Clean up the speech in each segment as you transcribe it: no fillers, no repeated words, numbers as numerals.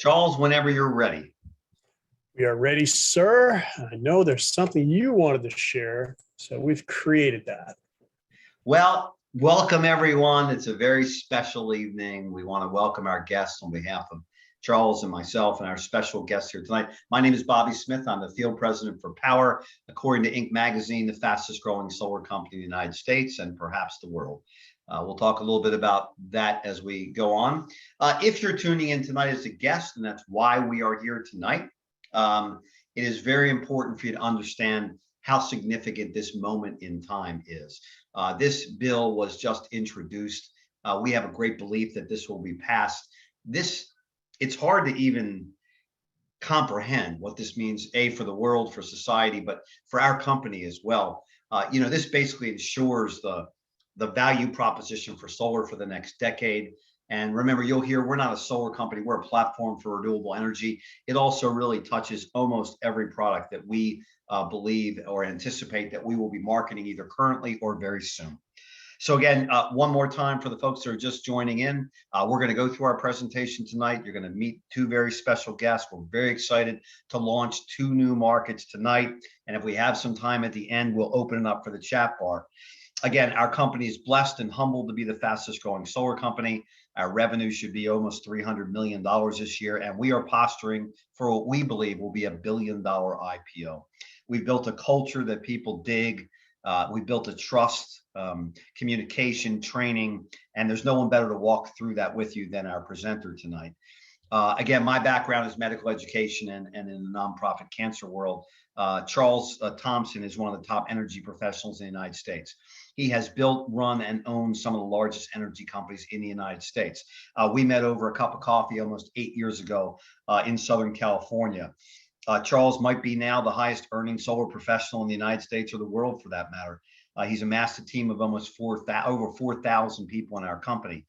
Charles, whenever you're ready. We are ready, sir. I know there's something you wanted to share, so we've created that. Well, welcome everyone. It's a very special evening. We want to welcome our guests on behalf of Charles and myself and our special guests here tonight. My name is Bobby Smith. I'm the field president for Powur, according to Inc. magazine, the fastest growing solar company in the United States and perhaps the world. We'll talk a little bit about that as we go on. If you're tuning in tonight as a guest, and that's why we are here tonight, it is very important for you to understand how significant this moment in time is. This bill was just introduced. We have a great belief that this will be passed. It's hard to even comprehend what this means, for the world, for society, but for our company as well. This basically ensures the value proposition for solar for the next decade. And remember, you'll hear we're not a solar company, we're a platform for renewable energy. It also really touches almost every product that we believe or anticipate that we will be marketing either currently or very soon. So again, one more time for the folks that are just joining in, we're going to go through our presentation tonight. You're going to meet two very special guests. We're very excited to launch two new markets tonight. And if we have some time at the end, we'll open it up for the chat bar. Again, our company is blessed and humbled to be the fastest growing solar company. Our revenue should be almost $300 million this year, and we are posturing for what we believe will be $1 billion IPO. We've built a culture that people dig. We built a trust, communication, training, and there's no one better to walk through that with you than our presenter tonight. Again, my background is medical education and in the nonprofit cancer world. Charles Thompson is one of the top energy professionals in the United States. He has built, run, and owned some of the largest energy companies in the United States. We met over a cup of coffee almost 8 years ago in Southern California. Charles might be now the highest earning solar professional in the United States or the world for that matter. He's amassed a team of almost over 4,000 people in our company.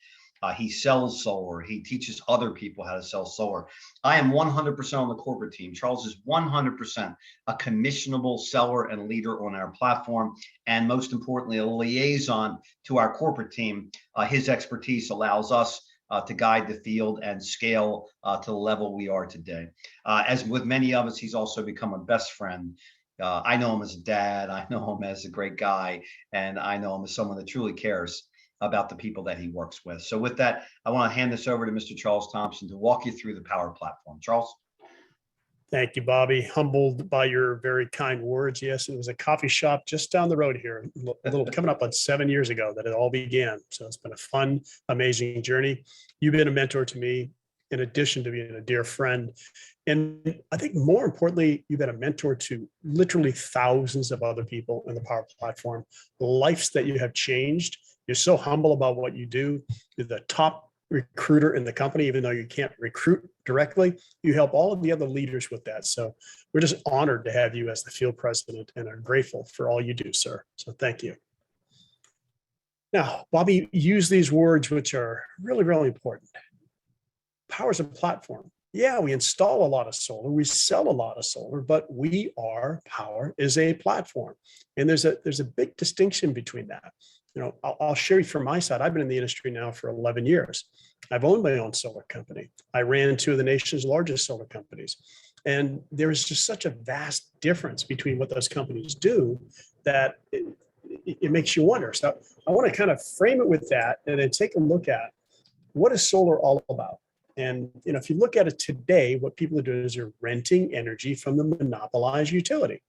He sells solar. He teaches other people how to sell solar. I am 100% on the corporate team. Charles is 100% a commissionable seller and leader on our platform. And most importantly, a liaison to our corporate team. His expertise allows us to guide the field and scale to the level we are today. As with many of us, he's also become a best friend. I know him as a dad. I know him as a great guy. And I know him as someone that truly cares about the people that he works with. So with that, I want to hand this over to Mr. Charles Thompson to walk you through the Powur platform. Charles. Thank you, Bobby. Humbled by your very kind words. Yes, it was a coffee shop just down the road here, a little coming up on 7 years ago that it all began. So it's been a fun, amazing journey. You've been a mentor to me in addition to being a dear friend. And I think more importantly, you've been a mentor to literally thousands of other people in the Powur platform, lives that you have changed. You're so humble about what you do. You're the top recruiter in the company, even though you can't recruit directly. You help all of the other leaders with that. So we're just honored to have you as the field president and are grateful for all you do, sir. So thank you. Now, Bobby used these words, which are really, really important. Powur's a platform. Yeah, we install a lot of solar, we sell a lot of solar, but Powur is a platform. And there's a big distinction between that. I'll share you from my side. I've been in the industry now for 11 years. I've owned my own solar company. I ran two of the nation's largest solar companies. And there is just such a vast difference between what those companies do that it makes you wonder. So I want to kind of frame it with that and then take a look at what is solar all about. And if you look at it today, what people are doing is they're renting energy from the monopolized utility.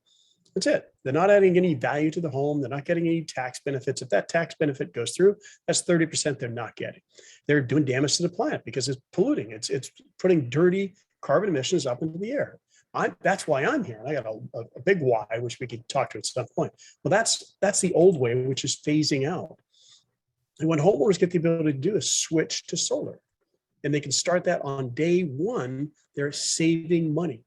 That's it. They're not adding any value to the home. They're not getting any tax benefits. If that tax benefit goes through, that's 30% they're not getting. They're doing damage to the planet because it's polluting. It's putting dirty carbon emissions up into the air. That's why I'm here. And I got a big why, which we could talk to at some point. Well, that's the old way, which is phasing out. And what homeowners get the ability to do is switch to solar. And they can start that on day one. They're saving money.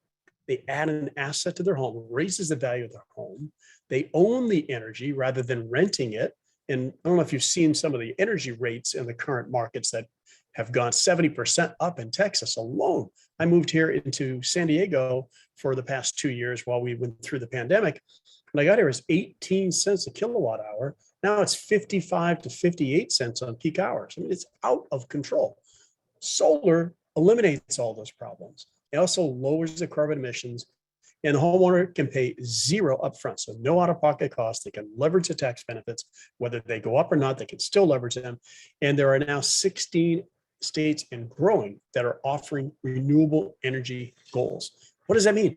They add an asset to their home, raises the value of their home. They own the energy rather than renting it. And I don't know if you've seen some of the energy rates in the current markets that have gone 70% up in Texas alone. I moved here into San Diego for the past 2 years while we went through the pandemic. When I got here, it was 18 cents a kilowatt hour. Now it's 55 to 58 cents on peak hours. I mean, it's out of control. Solar eliminates all those problems. It also lowers the carbon emissions, and the homeowner can pay zero upfront. So no out-of-pocket costs. They can leverage the tax benefits, whether they go up or not, they can still leverage them. And there are now 16 states and growing that are offering renewable energy goals. What does that mean?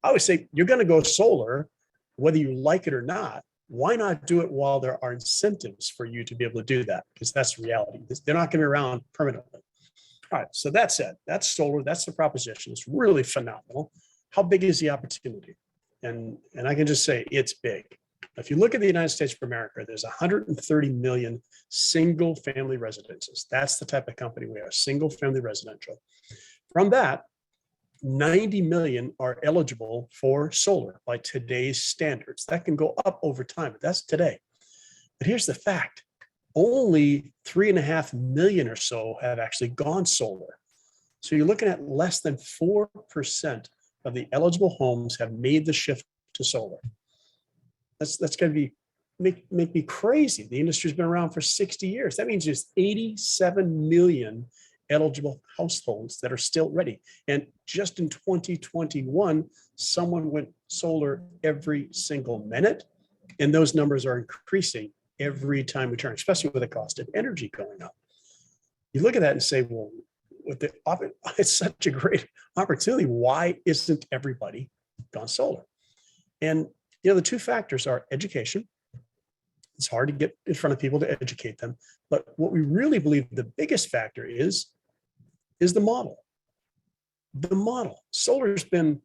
I always say you're going to go solar, whether you like it or not. Why not do it while there are incentives for you to be able to do that? Because that's reality. They're not going to be around permanently. All right, so that's it. That's solar. That's the proposition. It's really phenomenal. How big is the opportunity? And I can just say it's big. If you look at the United States of America, there's 130 million single family residences. That's the type of company we are, single family residential. From that, 90 million are eligible for solar by today's standards. That can go up over time, but that's today. But here's the fact. Only 3.5 million or so have actually gone solar. So you're looking at less than 4% of the eligible homes have made the shift to solar. That's going to be make me crazy. The industry's been around for 60 years. That means there's 87 million eligible households that are still ready. And just in 2021, someone went solar every single minute. And those numbers are increasing every time we turn, especially with the cost of energy going up. You look at that and say, well, it's such a great opportunity. Why isn't everybody gone solar? And the two factors are education. It's hard to get in front of people to educate them. But what we really believe the biggest factor is the model. The model. Solar's been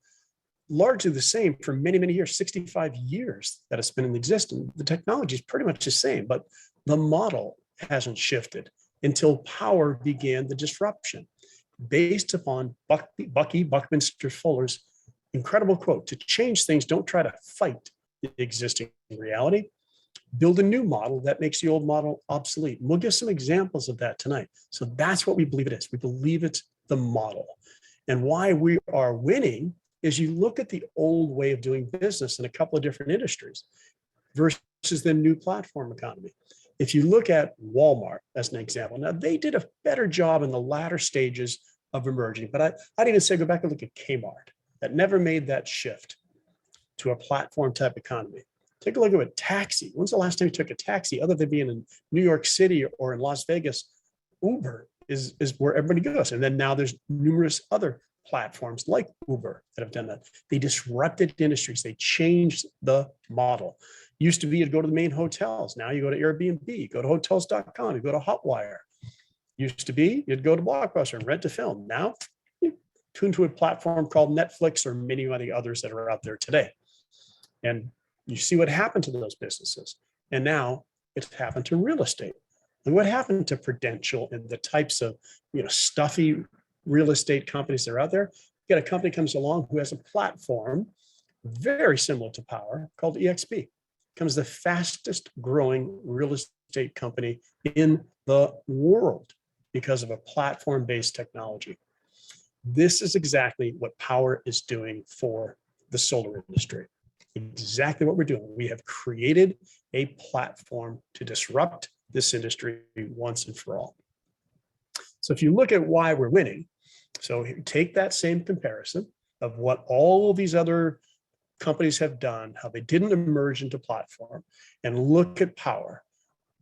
largely the same for many, many years, 65 years that it's been in existence. The technology is pretty much the same, but the model hasn't shifted until Powur began the disruption based upon Buckminster Fuller's incredible quote: to change things, don't try to fight the existing reality. Build a new model that makes the old model obsolete. And we'll give some examples of that tonight. So that's what we believe it is. We believe it's the model. And why we are winning is you look at the old way of doing business in a couple of different industries versus the new platform economy. If you look at Walmart as an example, now they did a better job in the latter stages of emerging, but I'd even say go back and look at Kmart that never made that shift to a platform type economy. Take a look at a taxi. When's the last time you took a taxi other than being in New York City or in Las Vegas? Uber is where everybody goes. And then now there's numerous other platforms like Uber that have done that. They disrupted industries. They changed the model. Used to be you'd go to the main hotels. Now you go to Airbnb, go to hotels.com, you go to Hotwire. Used to be you'd go to Blockbuster and rent a film. Now you tune to a platform called Netflix or many of the others that are out there today. And you see what happened to those businesses. And now it's happened to real estate. And what happened to Prudential and the types of stuffy real estate companies that are out there? You got a company comes along who has a platform very similar to Powur called EXP. Becomes the fastest growing real estate company in the world because of a platform-based technology. This is exactly what Powur is doing for the solar industry. Exactly what we're doing. We have created a platform to disrupt this industry once and for all. So if you look at why we're winning, so take that same comparison of what all of these other companies have done, how they didn't emerge into platform, and look at Powur.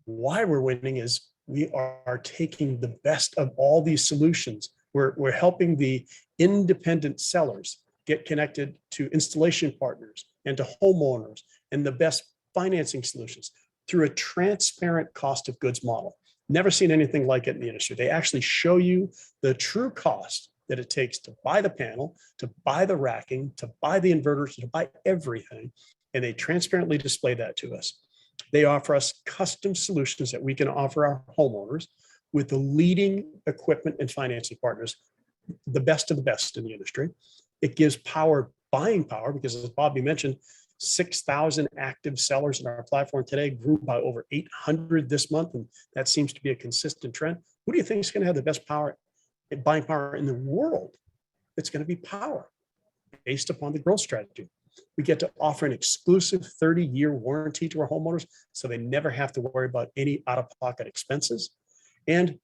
Why we're winning is we are taking the best of all these solutions. We're helping the independent sellers get connected to installation partners and to homeowners and the best financing solutions through a transparent cost of goods model. Never seen anything like it in the industry. They actually show you the true cost that it takes to buy the panel, to buy the racking, to buy the inverters, to buy everything. And they transparently display that to us. They offer us custom solutions that we can offer our homeowners with the leading equipment and financing partners, the best of the best in the industry. It gives Powur buying power because, as Bobby mentioned, 6,000 active sellers in our platform today, grew by over 800 this month. And that seems to be a consistent trend. Who do you think is going to have the best power, buying power in the world? It's going to be Powur based upon the growth strategy. We get to offer an exclusive 30-year warranty to our homeowners so they never have to worry about any out-of-pocket expenses. And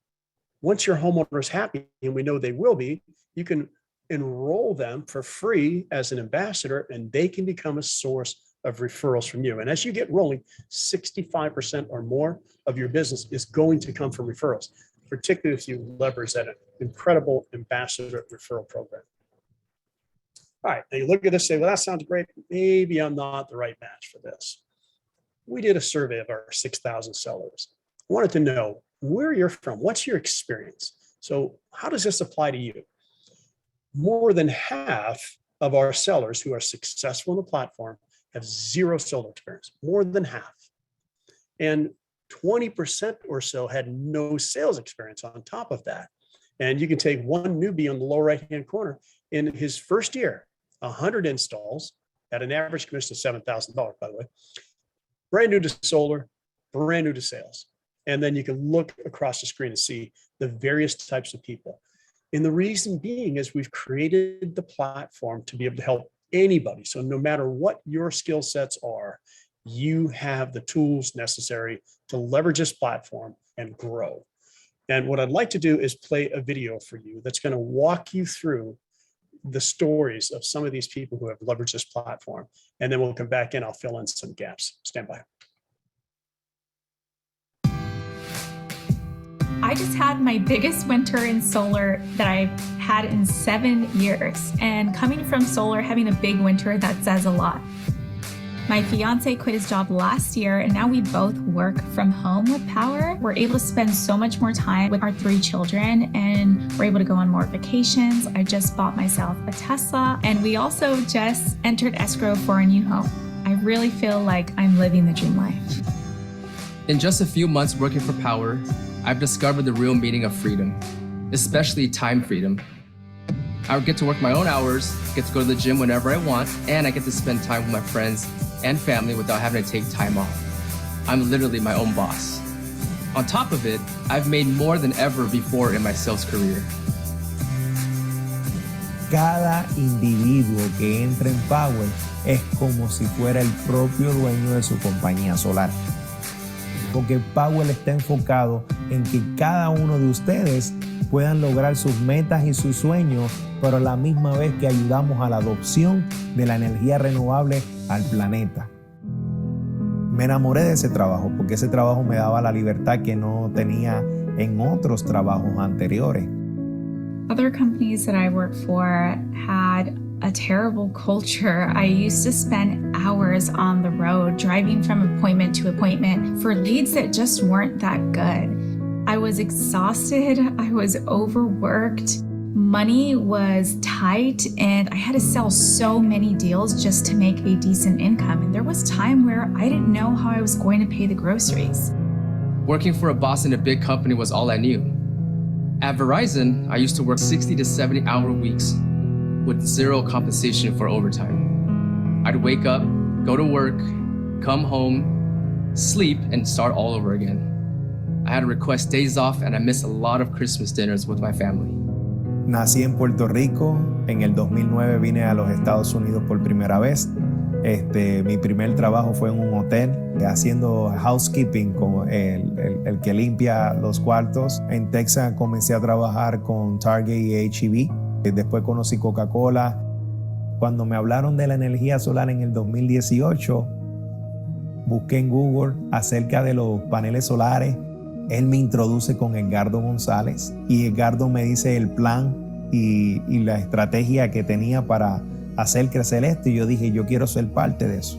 Once your homeowner is happy, and we know they will be, you can enroll them for free as an ambassador, and they can become a source of referrals from you. And as you get rolling, 65% or more of your business is going to come from referrals, particularly if you leverage that incredible ambassador referral program. All right, now you look at this and say, well, that sounds great. Maybe I'm not the right match for this. We did a survey of our 6,000 sellers. I wanted to know where you're from. What's your experience? So how does this apply to you? More than half of our sellers who are successful in the platform have zero solar experience, more than half. And 20% or so had no sales experience on top of that. And you can take one newbie on the lower right-hand corner. In his first year, 100 installs at an average commission of $7,000, by the way, brand new to solar, brand new to sales. And then you can look across the screen and see the various types of people. And the reason being is we've created the platform to be able to help anybody. So no matter what your skill sets are, you have the tools necessary to leverage this platform and grow. And what I'd like to do is play a video for you that's going to walk you through the stories of some of these people who have leveraged this platform. And then we'll come back in, I'll fill in some gaps. Stand by. I just had my biggest winter in solar that I've had in 7 years. And coming from solar, having a big winter, that says a lot. My fiance quit his job last year, and now we both work from home with Powur. We're able to spend so much more time with our 3 children, and we're able to go on more vacations. I just bought myself a Tesla, and we also just entered escrow for a new home. I really feel like I'm living the dream life. In just a few months working for Powur, I've discovered the real meaning of freedom, especially time freedom. I get to work my own hours, get to go to the gym whenever I want, and I get to spend time with my friends and family without having to take time off. I'm literally my own boss. On top of it, I've made more than ever before in my sales career. Cada individuo que entra en Powur es como si fuera el propio dueño de su compañía solar. Porque Powur está enfocado en que cada uno de ustedes puedan lograr sus metas y sus sueños, pero a la misma vez que ayudamos a la adopción de la energía renovable al planeta. Me enamoré de ese trabajo porque ese trabajo me daba la libertad que no tenía en otros trabajos anteriores. Other companies that I worked for had a terrible culture. I used to spend hours on the road driving from appointment to appointment for leads that just weren't that good. I was exhausted, I was overworked, money was tight, and I had to sell so many deals just to make a decent income. And there was time where I didn't know how I was going to pay the groceries. Working for a boss in a big company was all I knew. At Verizon, I used to work 60 to 70-hour weeks with zero compensation for overtime. I'd wake up, go to work, come home, sleep, and start all over again. I had to request days off, and I missed a lot of Christmas dinners with my family. Nací en Puerto Rico, en el 2009 vine a los Estados Unidos por primera vez. Mi primer trabajo fue en un hotel, haciendo housekeeping, con el que limpia los cuartos. En Texas comencé a trabajar con Target y H-E-B. Después conocí Coca-Cola. Cuando me hablaron de la energía solar en el 2018, busqué en Google acerca de los paneles solares. Él me introduce con Edgardo González y Edgardo me dice el plan y la estrategia que tenía para hacer crecer esto, y yo dije, yo quiero ser parte de eso.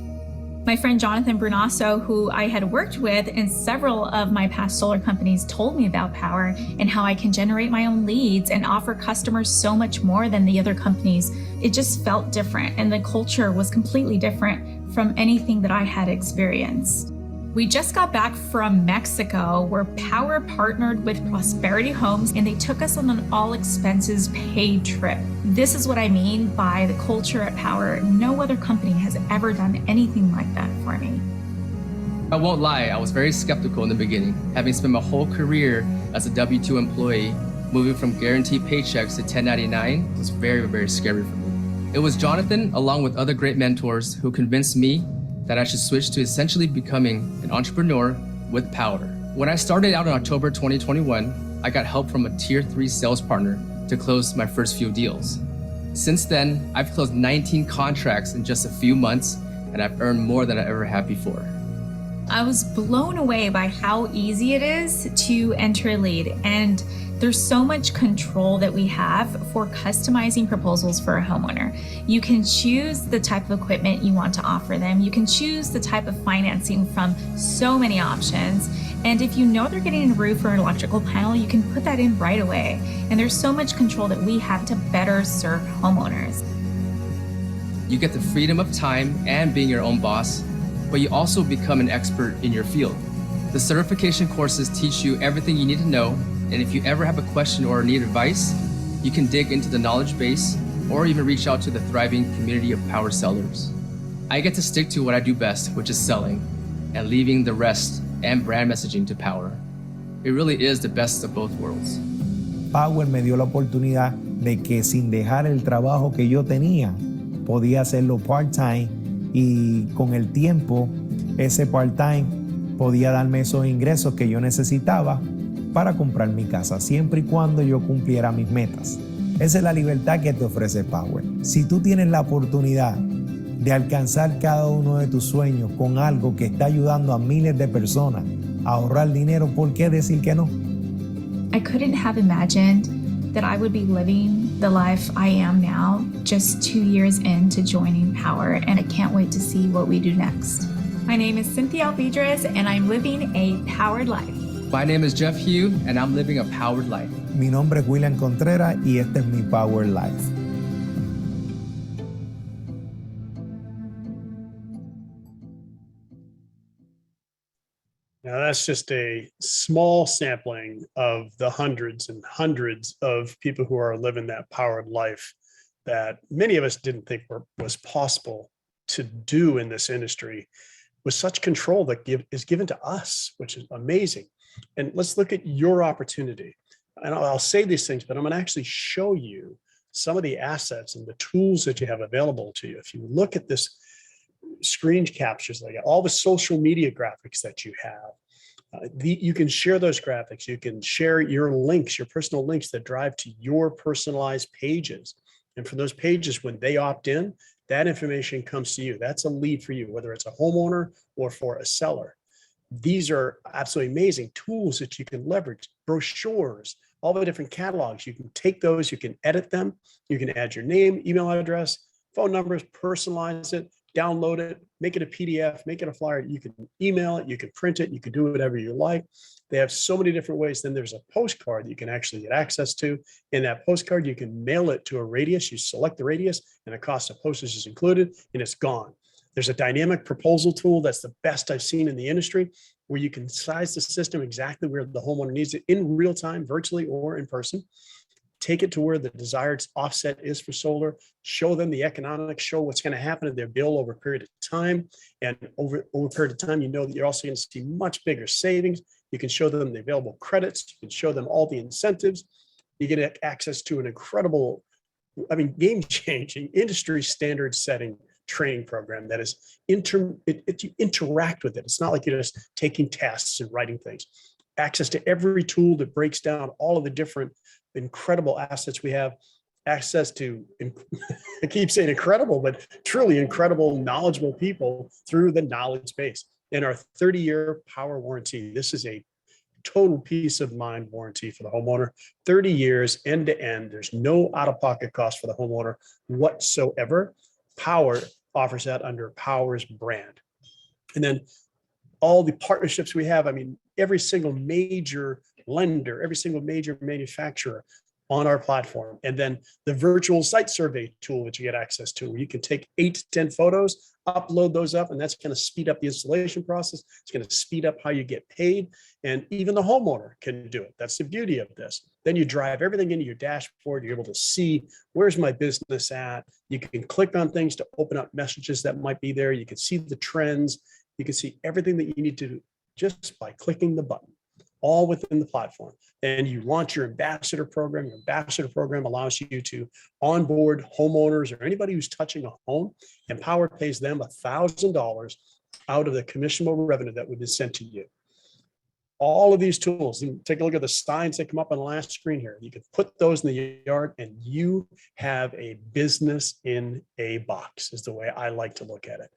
My friend Jonathan Brunasso, who I had worked with in several of my past solar companies, told me about Powur and how I can generate my own leads and offer customers so much more than the other companies. It just felt different, and the culture was completely different from anything that I had experienced. We just got back from Mexico, where Powur partnered with Prosperity Homes, and they took us on an all-expenses-paid trip. This is what I mean by the culture at Powur. No other company has ever done anything like that for me. I won't lie, I was very skeptical in the beginning. Having spent my whole career as a W-2 employee, moving from guaranteed paychecks to 1099 was very, very scary for me. It was Jonathan, along with other great mentors, who convinced me that I should switch to essentially becoming an entrepreneur with Powur. When I started out in October 2021, I got help from a tier 3 sales partner to close my first few deals. Since then, I've closed 19 contracts in just a few months, and I've earned more than I ever have before. I was blown away by how easy it is to enter a lead, and there's so much control that we have for customizing proposals for a homeowner. You can choose the type of equipment you want to offer them. You can choose the type of financing from so many options. And if you know they're getting a roof or an electrical panel, you can put that in right away. And there's so much control that we have to better serve homeowners. You get the freedom of time and being your own boss, but you also become an expert in your field. The certification courses teach you everything you need to know, and if you ever have a question or need advice, you can dig into the knowledge base or even reach out to the thriving community of Powur sellers. I get to stick to what I do best, which is selling, and leaving the rest and brand messaging to Powur. It really is the best of both worlds. Powur me dio la oportunidad de que sin dejar el trabajo que yo tenía, podía hacerlo part-time y con el tiempo ese part-time podía darme esos ingresos que yo necesitaba para comprar mi casa, siempre y cuando yo cumpliera mis metas. Esa es la libertad que te ofrece Powur. Si tú tienes la oportunidad de alcanzar cada uno de tus sueños con algo que está ayudando a miles de personas a ahorrar dinero, ¿por qué decir que no? I couldn't have imagined that I would be living the life I am now just 2 years into joining Powur, and I can't wait to see what we do next. My name is Cynthia Alvidrez, and I'm living a powered life. My name is Jeff Hugh, and I'm living a powered life. Mi nombre es William Contreras y este es mi Powur Life. Now, that's just a small sampling of the hundreds and hundreds of people who are living that powered life that many of us didn't think was possible to do in this industry with such control that is given to us, which is amazing. And let's look at your opportunity. And I'll say these things, but I'm going to actually show you some of the assets and the tools that you have available to you. If you look at this screen captures, like all the social media graphics that you have, you can share those graphics. You can share your links, your personal links that drive to your personalized pages. And for those pages, when they opt in, that information comes to you. That's a lead for you, whether it's a homeowner or for a seller. These are absolutely amazing tools that you can leverage. Brochures, all the different catalogs. You can take those, you can edit them. You can add your name, email address, phone numbers, personalize it, download it, make it a PDF, make it a flyer. You can email it, you can print it, you can do whatever you like. They have so many different ways. Then there's a postcard that you can actually get access to. In that postcard, you can mail it to a radius. You select the radius and the cost of postage is included and it's gone. There's a dynamic proposal tool that's the best I've seen in the industry, where you can size the system exactly where the homeowner needs it in real time, virtually or in person. Take it to where the desired offset is for solar, show them the economics, show what's going to happen to their bill over a period of time. And over a period of time, you know that you're also going to see much bigger savings. You can show them the available credits. You can show them all the incentives. You get access to an incredible, game-changing, industry standard setting training program that is you interact with it. It's not like you're just taking tests and writing things. Access to every tool that breaks down all of the different incredible assets we have. Access to, I keep saying incredible, but truly incredible, knowledgeable people through the knowledge base. In our 30-year Powur warranty, this is a total peace of mind warranty for the homeowner. 30 years end to end. There's no out-of-pocket cost for the homeowner whatsoever. Powur offers that under Powur's brand. And then all the partnerships we have, every single major lender, every single major manufacturer on our platform. And then the virtual site survey tool that you get access to, where you can take 8 to 10 photos, upload those up, and that's going to speed up the installation process. It's going to speed up how you get paid. And even the homeowner can do it. That's the beauty of this. Then you drive everything into your dashboard. You're able to see, where's my business at? You can click on things to open up messages that might be there. You can see the trends. You can see everything that you need to do just by clicking the button, all within the platform. And you launch your ambassador program. Your ambassador program allows you to onboard homeowners or anybody who's touching a home, and Powur pays them $1,000 out of the commissionable revenue that would be sent to you. all of these tools. And take a look at the signs that come up on the last screen here. You can put those in the yard and you have a business in a box, is the way I like to look at it.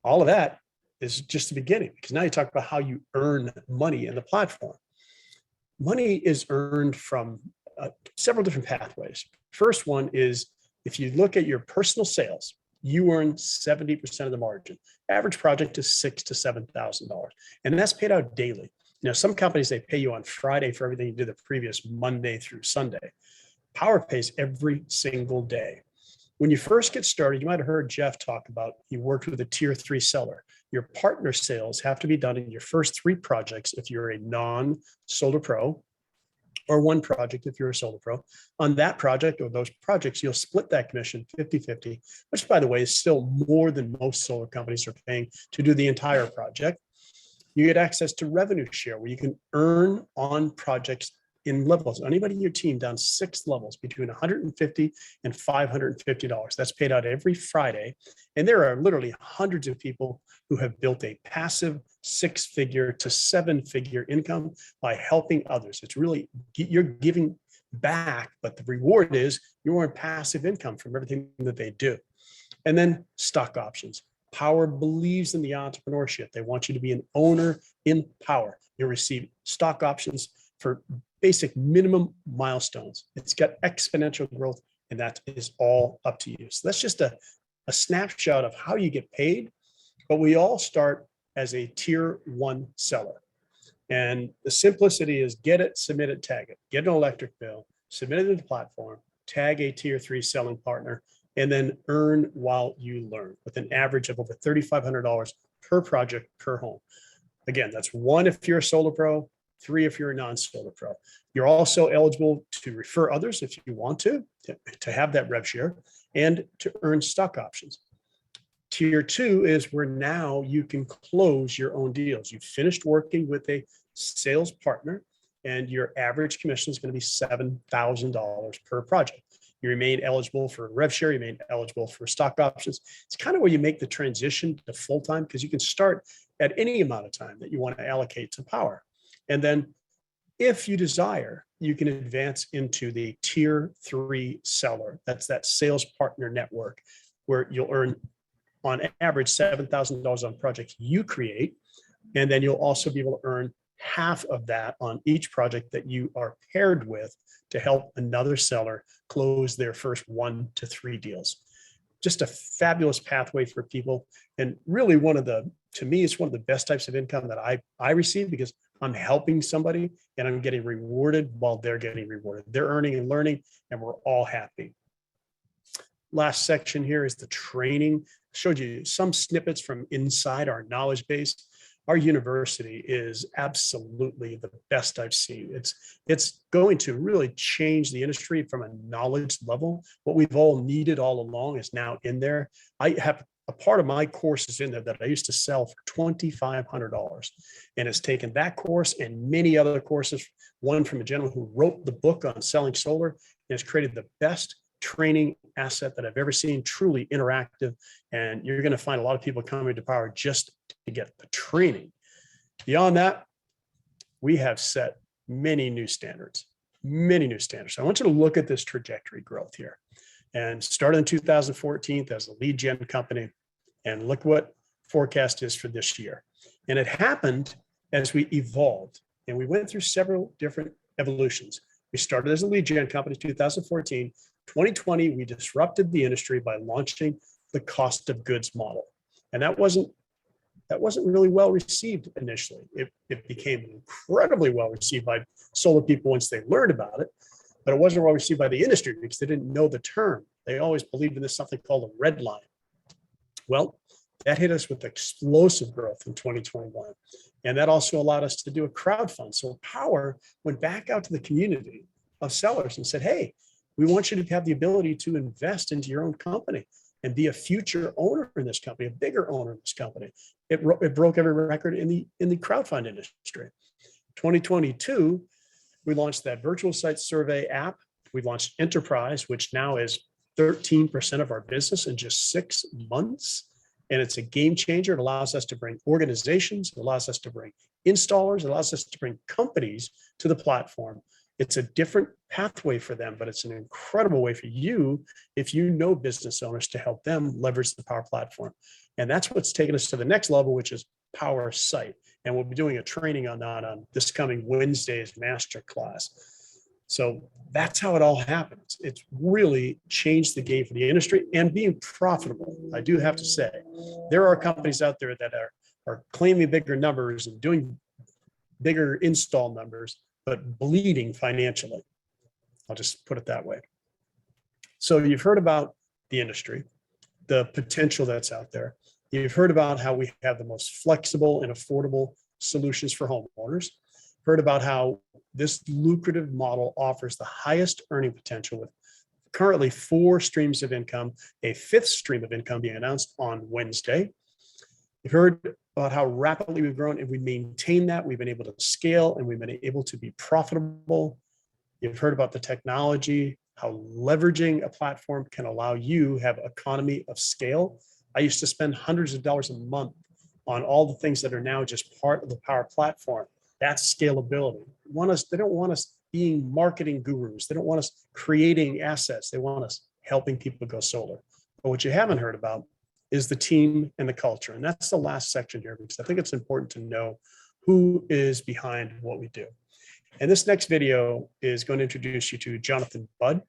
All of that is just the beginning, because now you talk about how you earn money in the platform. Money is earned from several different pathways. First one is, if you look at your personal sales, you earn 70% of the margin. Average project is $6,000 to $7,000, and that's paid out daily. Now, some companies, they pay you on Friday for everything you did the previous Monday through Sunday. Powur pays every single day. When you first get started, you might have heard Jeff talk about, he worked with a tier 3 seller. Your partner sales have to be done in your first 3 projects if you're a non-solar pro, or 1 project if you're a solar pro. On that project or those projects, you'll split that commission 50-50, which, by the way, is still more than most solar companies are paying to do the entire project. You get access to revenue share, where you can earn on projects in levels. Anybody in your team down 6 levels between $150 and $550. That's paid out every Friday. And there are literally hundreds of people who have built a passive 6-figure to 7-figure income by helping others. It's really, you're giving back, but the reward is you earn passive income from everything that they do. And then stock options. Powur believes in the entrepreneurship. They want you to be an owner in Powur. You'll receive stock options for basic minimum milestones. It's got exponential growth, and that is all up to you. So that's just a snapshot of how you get paid. But we all start as a tier 1 seller. And the simplicity is get it, submit it, tag it. Get an electric bill, submit it to the platform, tag a tier 3 selling partner, and then earn while you learn, with an average of over $3,500 per project per home. Again, that's 1 if you're a solar pro, 3 if you're a non-solar pro. You're also eligible to refer others if you want to have that rev share, and to earn stock options. Tier 2 is where now you can close your own deals. You've finished working with a sales partner, and your average commission is going to be $7,000 per project. You remain eligible for rev share, you remain eligible for stock options. It's kind of where you make the transition to full-time, because you can start at any amount of time that you want to allocate to Powur. And then if you desire, you can advance into the tier 3 seller. That's that sales partner network, where you'll earn on average $7,000 on projects you create. And then you'll also be able to earn half of that on each project that you are paired with to help another seller close their first 1 to 3 deals. Just a fabulous pathway for people. And really to me, it's one of the best types of income that I receive, because I'm helping somebody and I'm getting rewarded while they're getting rewarded. They're earning and learning, and we're all happy. Last section here is the training. Showed you some snippets from inside our knowledge base. Our university is absolutely the best I've seen. It's going to really change the industry from a knowledge level. What we've all needed all along is now in there. I have a part of my courses in there that I used to sell for $2,500, and it's taken that course and many other courses, one from a gentleman who wrote the book on selling solar, and has created the best training asset that I've ever seen, truly interactive. And you're going to find a lot of people coming to Powur just to get the training. Beyond that, we have set many new standards. I want you to look at this trajectory growth here, and started in 2014 as a lead gen company, and look what forecast is for this year. And it happened as we evolved, and we went through several different evolutions. We started as a lead gen company in 2014. 2020, we disrupted the industry by launching the cost of goods model. And that wasn't really well received initially. It became incredibly well received by solar people once they learned about it, but it wasn't well received by the industry because they didn't know the term. They always believed in this something called a red line. Well, that hit us with explosive growth in 2021. And that also allowed us to do a crowdfund. So Powur went back out to the community of sellers and said, hey, we want you to have the ability to invest into your own company and be a future owner in this company, a bigger owner in this company. It broke every record in the crowdfund industry. 2022, we launched that virtual site survey app. We launched Enterprise, which now is 13% of our business in just 6 months. And it's a game changer. It allows us to bring organizations, it allows us to bring installers. It allows us to bring companies to the platform. It's a different pathway for them, but it's an incredible way for you, if you know business owners, to help them leverage the Powur platform. And that's what's taken us to the next level, which is Powur Site. And we'll be doing a training on that on this coming Wednesday's masterclass. So that's how it all happens. It's really changed the game for the industry and being profitable. I do have to say, there are companies out there that are claiming bigger numbers and doing bigger install numbers, but bleeding financially. I'll just put it that way. So you've heard about the industry, the potential that's out there. You've heard about how we have the most flexible and affordable solutions for homeowners. Heard about how this lucrative model offers the highest earning potential with currently 4 streams of income, a 5th stream of income being announced on Wednesday. You've heard about how rapidly we've grown and we maintain that. We've been able to scale and we've been able to be profitable. You've heard about the technology, how leveraging a platform can allow you to have economy of scale. I used to spend hundreds of dollars a month on all the things that are now just part of the Powur platform. That's scalability. They don't want us being marketing gurus. They don't want us creating assets. They want us helping people go solar. But what you haven't heard about is the team and the culture. And that's the last section here, because I think it's important to know who is behind what we do. And this next video is going to introduce you to Jonathan Budd,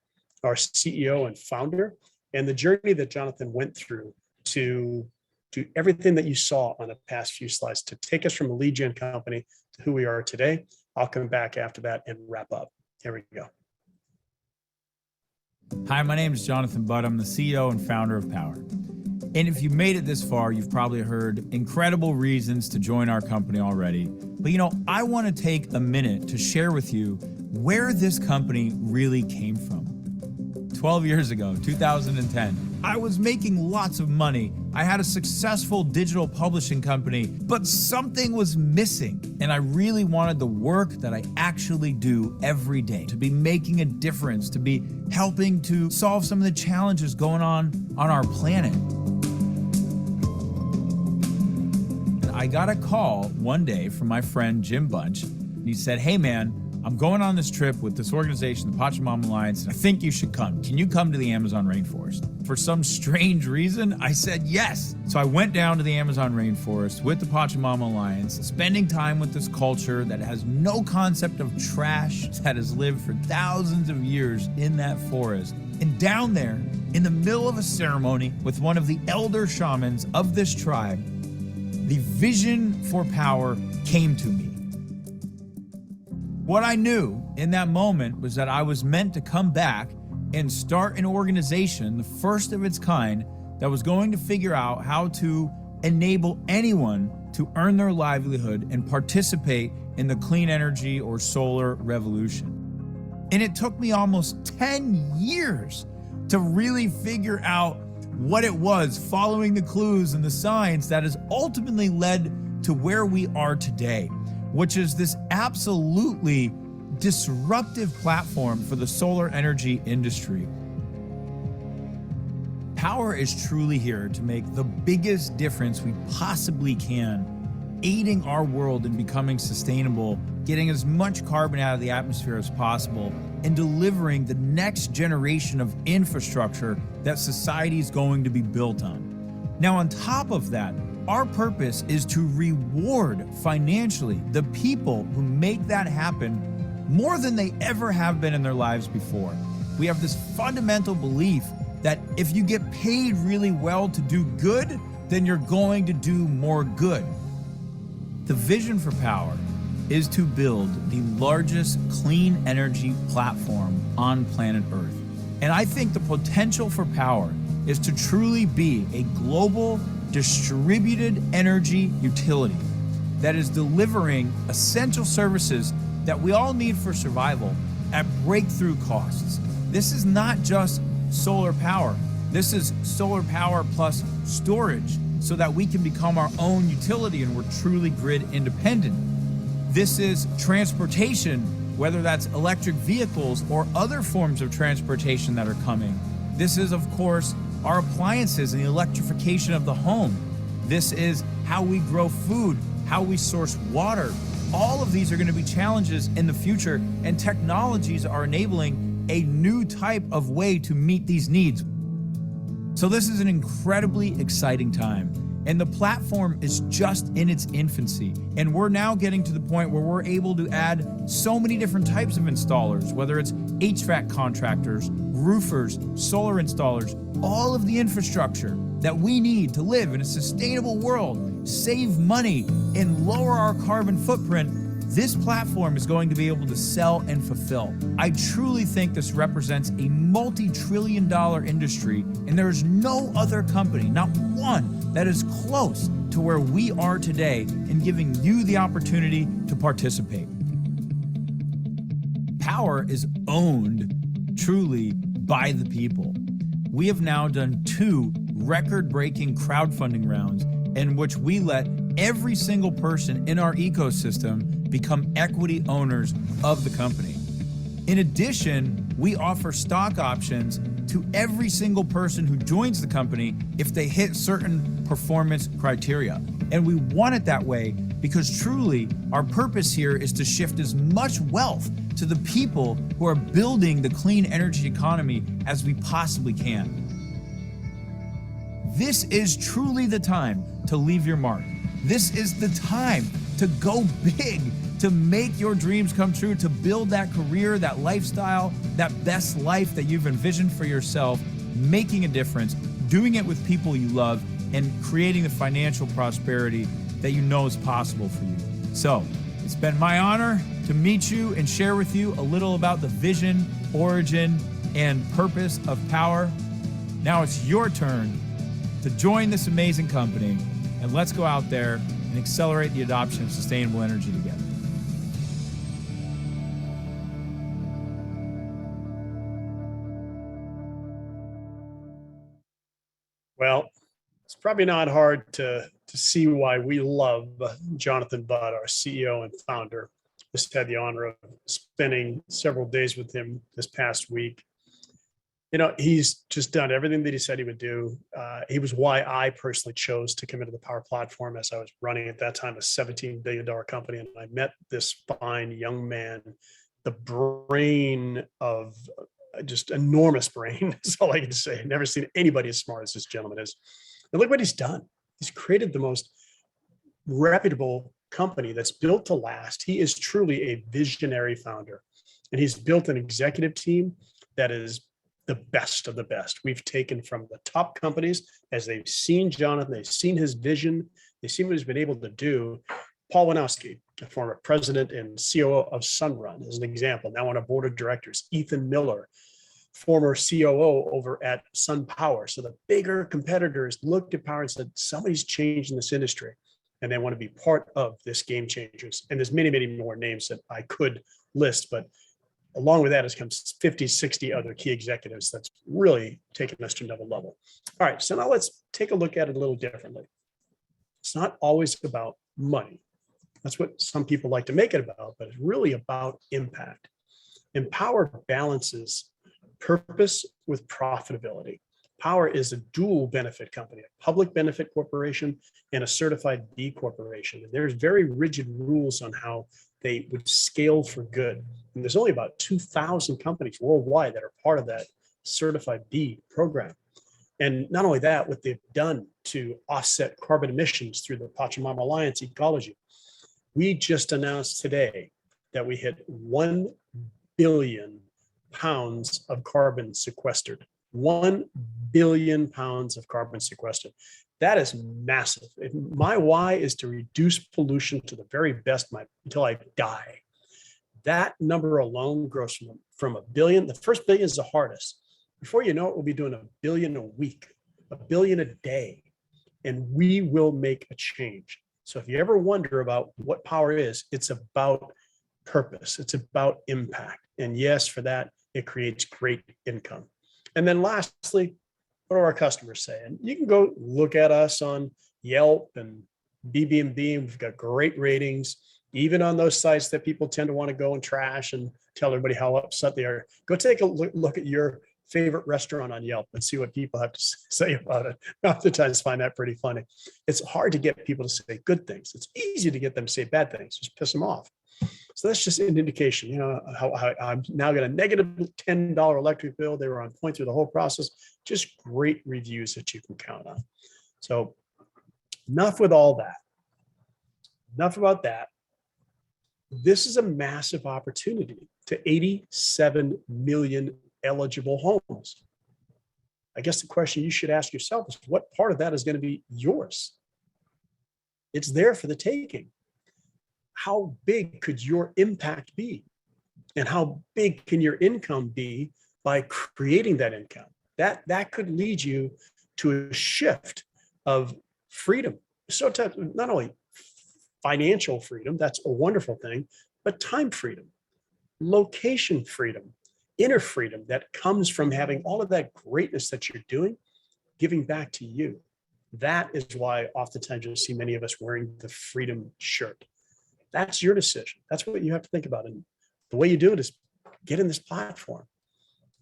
our CEO and founder, and the journey that Jonathan went through to do everything that you saw on the past few slides to take us from a lead gen company to who we are today. I'll come back after that and wrap up. Here we go. Hi, my name is Jonathan Budd. I'm the CEO and founder of Powur. And if you've made it this far, you've probably heard incredible reasons to join our company already. But I want to take a minute to share with you where this company really came from. 12 years ago, 2010, I was making lots of money. I had a successful digital publishing company, but something was missing. And I really wanted the work that I actually do every day to be making a difference, to be helping to solve some of the challenges going on our planet. And I got a call one day from my friend Jim Bunch. And he said, "Hey man, I'm going on this trip with this organization, the Pachamama Alliance, and I think you should come. Can you come to the Amazon rainforest?" For some strange reason, I said yes. So I went down to the Amazon rainforest with the Pachamama Alliance, spending time with this culture that has no concept of trash, that has lived for thousands of years in that forest. And down there, in the middle of a ceremony with one of the elder shamans of this tribe, the vision for Powur came to me. What I knew in that moment was that I was meant to come back and start an organization, the first of its kind, that was going to figure out how to enable anyone to earn their livelihood and participate in the clean energy or solar revolution. And it took me almost 10 years to really figure out what it was, following the clues and the signs that has ultimately led to where we are today, which is this absolutely disruptive platform for the solar energy industry. Powur is truly here to make the biggest difference we possibly can, aiding our world in becoming sustainable, getting as much carbon out of the atmosphere as possible, and delivering the next generation of infrastructure that society is going to be built on. Now, on top of that, our purpose is to reward financially the people who make that happen more than they ever have been in their lives before. We have this fundamental belief that if you get paid really well to do good, then you're going to do more good. The vision for Powur is to build the largest clean energy platform on planet Earth. And I think the potential for Powur is to truly be a global distributed energy utility that is delivering essential services that we all need for survival at breakthrough costs. This is not just solar power. This is solar power plus storage so that we can become our own utility and we're truly grid independent. This is transportation, whether that's electric vehicles or other forms of transportation that are coming. This is, of course, our appliances and the electrification of the home. This is how we grow food, how we source water. All of these are going to be challenges in the future, and technologies are enabling a new type of way to meet these needs. So this is an incredibly exciting time. And the platform is just in its infancy. And we're now getting to the point where we're able to add so many different types of installers, whether it's HVAC contractors, roofers, solar installers, all of the infrastructure that we need to live in a sustainable world, save money, and lower our carbon footprint. This platform is going to be able to sell and fulfill. I truly think this represents a multi-trillion-dollar industry, and there is no other company, not one, that is close to where we are today in giving you the opportunity to participate. Powur is owned truly by the people. We have now done 2 record-breaking crowdfunding rounds in which we let every single person in our ecosystem become equity owners of the company. In addition, we offer stock options to every single person who joins the company if they hit certain performance criteria. And we want it that way because truly our purpose here is to shift as much wealth to the people who are building the clean energy economy as we possibly can. This is truly the time to leave your mark. This is the time to go big, to make your dreams come true, to build that career, that lifestyle, that best life that you've envisioned for yourself, making a difference, doing it with people you love, and creating the financial prosperity that you know is possible for you. So, it's been my honor to meet you and share with you a little about the vision, origin, and purpose of Powur. Now it's your turn to join this amazing company, and let's go out there and accelerate the adoption of sustainable energy together. Well, it's probably not hard to see why we love Jonathan Budd, our CEO and founder. Just had the honor of spending several days with him this past week. You know, he's just done everything that he said he would do. He was why I personally chose to come into the Powur platform, as I was running at that time a $17 billion company. And I met this fine young man, the brain of just enormous brain. That's all I can say. I've never seen anybody as smart as this gentleman is. And look what he's done. He's created the most reputable company that's built to last. He is truly a visionary founder. And he's built an executive team that is the best of the best. We've taken from the top companies as they've seen Jonathan, they've seen his vision, they've seen what he's been able to do. Paul Winowski, the former president and COO of Sunrun, is an example, now on a board of directors. Ethan Miller, former COO over at SunPower. So the bigger competitors looked at Powur and said, somebody's changing this industry and they want to be part of this game changers. And there's many, many more names that I could list, but along with that has come 50, 60 other key executives that's really taken us to another level. All right, so now let's take a look at it a little differently. It's not always about money. That's what some people like to make it about, but it's really about impact. And Powur balances purpose with profitability. Powur is a dual benefit company, a public benefit corporation and a certified B corporation. And there's very rigid rules on how they would scale for good. And there's only about 2,000 companies worldwide that are part of that certified B program. And not only that, what they've done to offset carbon emissions through the Pachamama Alliance ecology. We just announced today that we hit 1 billion pounds of carbon sequestered. 1 billion pounds of carbon sequestered. That is massive. My why is to reduce pollution to the very best until I die. That number alone grows from a billion. The first billion is the hardest. Before you know it, we'll be doing 1 billion a week, 1 billion a day, and we will make a change. So if you ever wonder about what Powur is, it's about purpose. It's about impact. And yes, for that, it creates great income. And then lastly, what do our customers say? And you can go look at us on Yelp and BB&B. We've got great ratings, even on those sites that people tend to want to go and trash and tell everybody how upset they are. Go take a look at your favorite restaurant on Yelp and see what people have to say about it. I oftentimes find that pretty funny. It's hard to get people to say good things. It's easy to get them to say bad things, just piss them off. So that's just an indication, you know, how I'm now got a negative $10 electric bill. They were on point through the whole process. Just great reviews that you can count on. So enough with all that. Enough about that. This is a massive opportunity to 87 million eligible homes. I guess the question you should ask yourself is, what part of that is going to be yours? It's there for the taking. How big could your impact be? And how big can your income be by creating that income? That could lead you to a shift of freedom. So not only financial freedom, that's a wonderful thing, but time freedom, location freedom, inner freedom that comes from having all of that greatness that you're doing, giving back to you. That is why oftentimes you'll see many of us wearing the freedom shirt. That's your decision. That's what you have to think about. And the way you do it is get in this platform.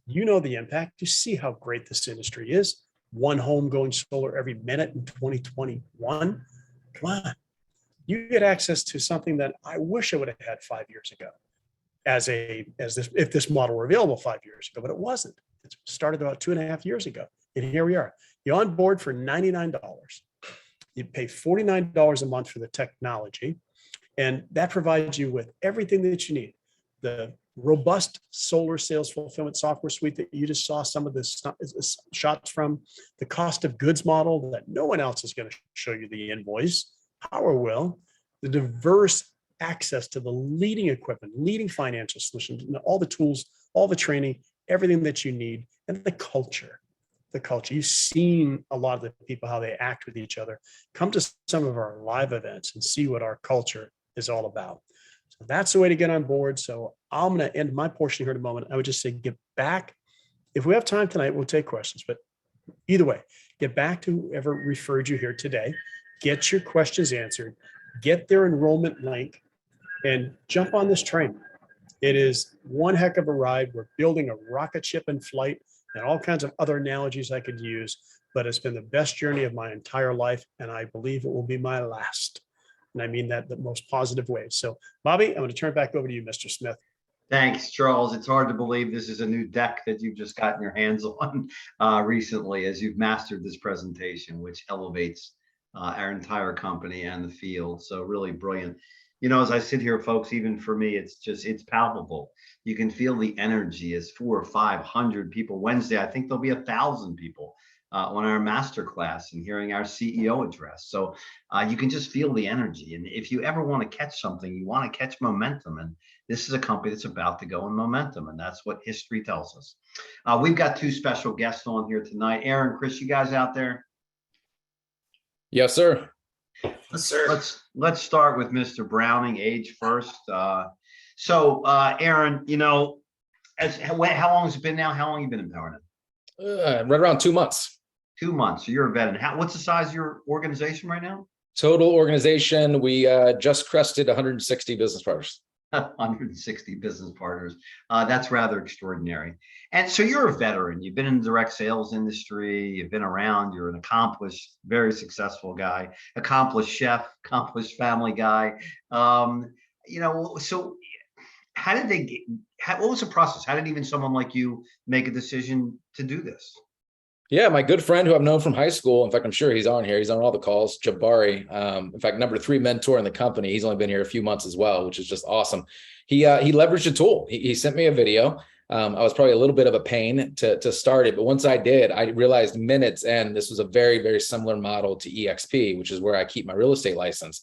You know the impact. You see how great this industry is. One home going solar every minute in 2021. Come on. You get access to something that I wish I would have had 5 years ago if this model were available 5 years ago, but it wasn't. It started about 2.5 years ago. And here we are. You're on board for $99. You pay $49 a month for the technology. And that provides you with everything that you need. The robust solar sales fulfillment software suite that you just saw some of the shots from, the cost of goods model that no one else is going to show you the invoice. Powur will. The diverse access to the leading equipment, leading financial solutions, all the tools, all the training, everything that you need, and the culture. The culture. You've seen a lot of the people, how they act with each other. Come to some of our live events and see what our culture is all about. So that's the way to get on board. So I'm going to end my portion here in a moment. I would just say, get back. If we have time tonight, we'll take questions, but either way, get back to whoever referred you here today, get your questions answered, get their enrollment link, and jump on this train. It is one heck of a ride. We're building a rocket ship in flight and all kinds of other analogies I could use, but it's been the best journey of my entire life. And I believe it will be my last. And I mean that the most positive way. So Bobby, I'm going to turn it back over to you, Mr. Smith. Thanks, Charles. It's hard to believe this is a new deck that you've just gotten your hands on recently as you've mastered this presentation, which elevates our entire company and the field. So really brilliant. You know, as I sit here, folks, even for me, it's palpable. You can feel the energy as 400 or 500 people. Wednesday, I think there'll be 1,000 people on our masterclass and hearing our CEO address. So you can just feel the energy. And if you ever want to catch something, you want to catch momentum. And this is a company that's about to go in momentum. And that's what history tells us. We've got two special guests on here tonight. Aaron, Chris, you guys out there? Yes, sir. Yes, sir. Let's start with Mr. Browning, age first. So Aaron, you know, how long has it been now? How long have you been in Powur now? Right around 2 months. 2 months. So you're a veteran. What's the size of your organization right now? Total organization, we just crested 160 business partners. 160 business partners. That's rather extraordinary. And so you're a veteran. You've been in the direct sales industry. You've been around. You're an accomplished, very successful guy, accomplished chef, accomplished family guy. You know, so how did they get, what was the process? How did even someone like you make a decision to do this? Yeah, my good friend who I've known from high school. In fact, I'm sure he's on here. He's on all the calls, Jabari. In fact, number 3 mentor in the company. He's only been here a few months as well, which is just awesome. He leveraged a tool. He sent me a video. I was probably a little bit of a pain to start it, but once I did, I realized minutes and this was a very, very similar model to EXP, which is where I keep my real estate license.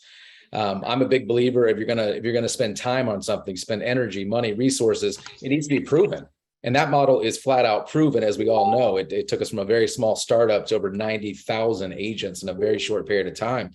I'm a big believer if you're gonna spend time on something, spend energy, money, resources, it needs to be proven. And that model is flat out proven, as we all know. It took us from a very small startup to over 90,000 agents in a very short period of time.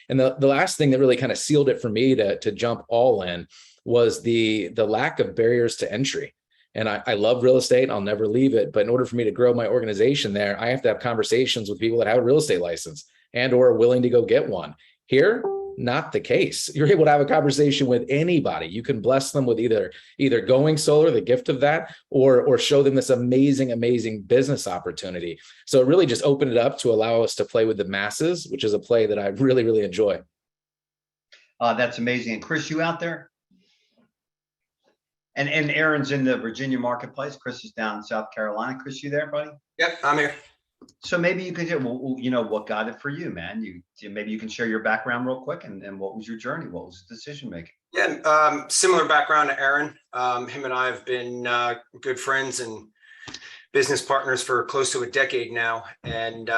And the last thing that really kind of sealed it for me to jump all in was the lack of barriers to entry. And I love real estate. I'll never leave it. But in order for me to grow my organization there, I have to have conversations with people that have a real estate license and or are willing to go get one. Here, not the case. You're able to have a conversation with anybody. You can bless them with either going solar, the gift of that, or show them this amazing business opportunity. So it really just opened it up to allow us to play with the masses, which is a play that I really enjoy. That's amazing. And Chris, you out there? And Aaron's in the Virginia marketplace. Chris is down in South Carolina. Chris, you there, buddy? Yep, I'm here. So maybe you could, well, you know, what got it for you, man? Maybe you can share your background real quick, and what was your journey? What was the decision making? Yeah, similar background to Aaron. Him and I have been good friends and business partners for close to a decade now. And,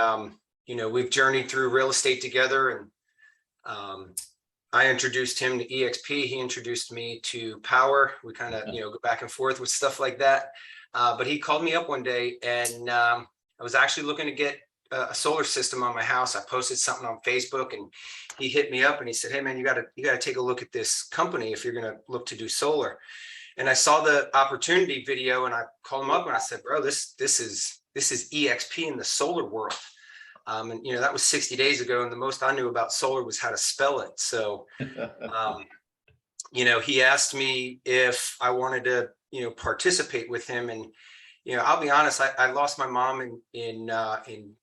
you know, we've journeyed through real estate together. And I introduced him to EXP. He introduced me to Powur. We kind of, you know, go back and forth with stuff like that. But he called me up one day, and I was actually looking to get a solar system on my house. I posted something on Facebook, and he hit me up and he said, "Hey man, you got to take a look at this company if you're going to look to do solar." And I saw the opportunity video, and I called him up and I said, "Bro, this is EXP in the solar world." And you know, that was 60 days ago, and the most I knew about solar was how to spell it. So, you know, he asked me if I wanted to, you know, participate with him. And you know, I'll be honest, I lost my mom in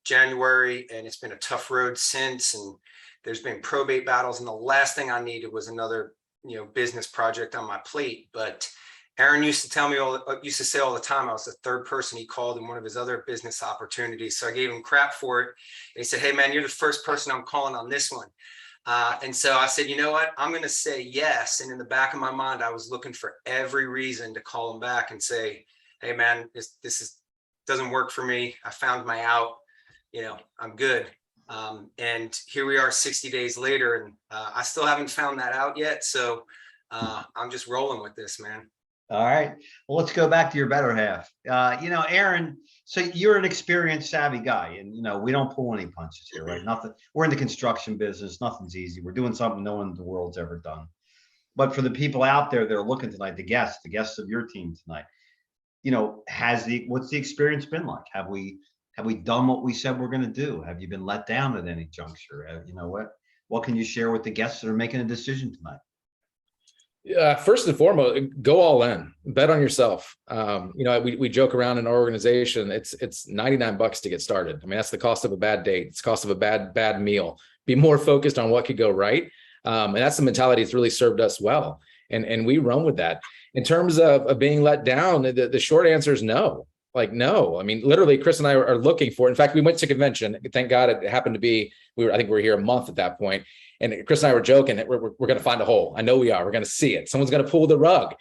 January, and it's been a tough road since, and there's been probate battles, and the last thing I needed was another, you know, business project on my plate. But Aaron used to say all the time, I was the third person he called in one of his other business opportunities. So I gave him crap for it. And he said, "Hey man, you're the first person I'm calling on this one." And so I said, "You know what, I'm going to say yes." And in the back of my mind, I was looking for every reason to call him back and say, "Hey man, this doesn't work for me. I found my out, you know, I'm good." And here we are 60 days later, and I still haven't found that out yet. So I'm just rolling with this, man. All right. Well, let's go back to your better half. You know, Aaron, so you're an experienced, savvy guy, and, you know, we don't pull any punches here, right? Nothing. We're in the construction business. Nothing's easy. We're doing something no one in the world's ever done. But for the people out there that are looking tonight, the guests of your team tonight, you know, what's the experience been like? Have we done what we said we're going to do? Have you been let down at any juncture? You know, what can you share with the guests that are making a decision tonight? First and foremost, go all in, bet on yourself. You know, we joke around in our organization, it's $99 to get started. I mean, that's the cost of a bad date. It's the cost of a bad meal. Be more focused on what could go right. And that's the mentality that's really served us well. And we run with that. In terms of being let down, the short answer is no. Like, no. I mean, literally, Chris and I are looking for it. In fact, we went to convention. Thank God it happened to be, I think we were here a month at that point. And Chris and I were joking that we're going to find a hole. I know we are. We're going to see it. Someone's going to pull the rug.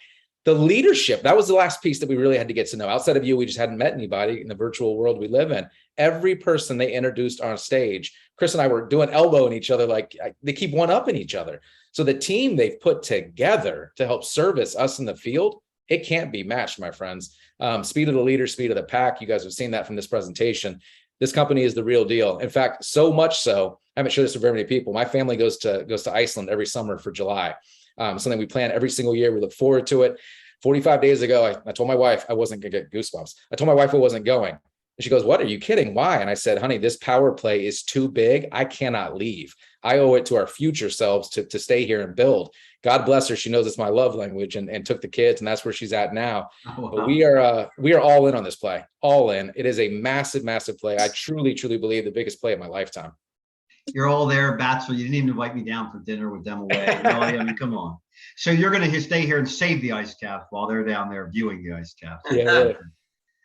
The leadership, that was the last piece that we really had to get to know. Outside of you, we just hadn't met anybody in the virtual world we live in. Every person they introduced on stage, Chris and I were doing elbowing each other, like they keep one-upping each other. So the team they've put together to help service us in the field, it can't be matched, my friends. Speed of the leader, speed of the pack. You guys have seen that from this presentation. This company is the real deal. In fact, so much so, I haven't shared this with very many people. My family goes to Iceland every summer for July. Something we plan every single year. We look forward to it. 45 days ago, I told my wife I wasn't going to get goosebumps. I told my wife I wasn't going. And she goes, "What? Are you kidding? Why?" And I said, "Honey, this power play is too big. I cannot leave. I owe it to our future selves to stay here and build." God bless her. She knows it's my love language and took the kids, and that's where she's at now. Oh, wow. But we are all in on this play, all in. It is a massive, massive play. I truly, truly believe the biggest play of my lifetime. You're all there, Bachelor. You didn't even invite me down for dinner with them away. Really? I mean, come on. So you're going to stay here and save the ice caps while they're down there viewing the ice caps. Yeah. Really.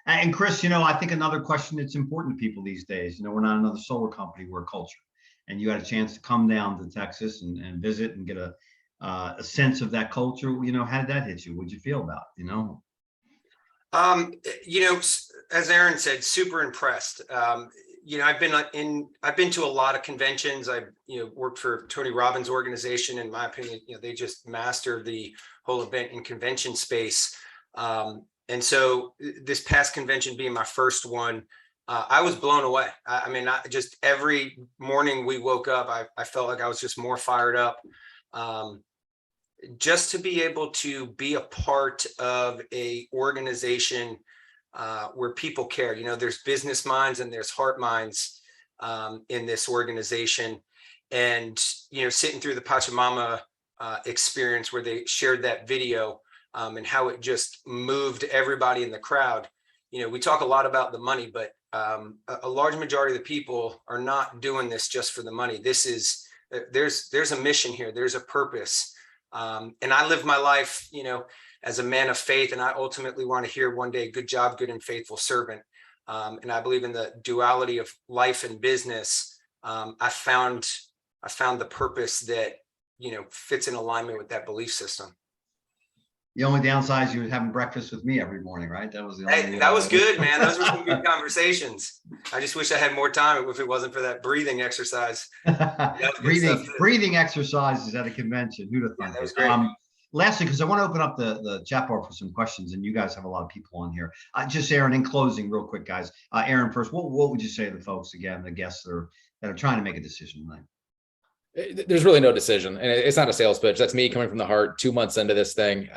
And Chris, you know, I think another question that's important to people these days, you know, we're not another solar company, we're a culture. And you had a chance to come down to Texas and visit and get a sense of that culture. You know, how did that hit you? What'd you feel about it, you know? You know, as Aaron said, super impressed. You know, I've been to a lot of conventions. I've, you know, worked for Tony Robbins' organization. In my opinion, you know, they just mastered the whole event and convention space. And so this past convention being my first one, I was blown away. I mean, just every morning we woke up, I felt like I was just more fired up. Just to be able to be a part of a organization where people care. You know, there's business minds and there's heart minds in this organization. And sitting through the Pachamama experience where they shared that video and how it just moved everybody in the crowd. We talk a lot about the money, but a large majority of the people are not doing this just for the money. There's a mission here. There's a purpose. And I live my life, as a man of faith, and I ultimately want to hear one day, good job, good and faithful servant. And I believe in the duality of life and business. I found the purpose that, fits in alignment with that belief system. The only downside is you were having breakfast with me every morning, right? That was the only, that was good, man. Those were some good conversations. I just wish I had more time if it wasn't for that breathing exercise. breathing exercises at a convention. Who'd have thought? That was great. Lastly, because I want to open up the chat bar for some questions, and you guys have a lot of people on here. Just Aaron, in closing, real quick, guys. Aaron, first, what would you say to the folks again, the guests that are trying to make a decision tonight? There's really no decision, and it's not a sales pitch. That's me coming from the heart 2 months into this thing.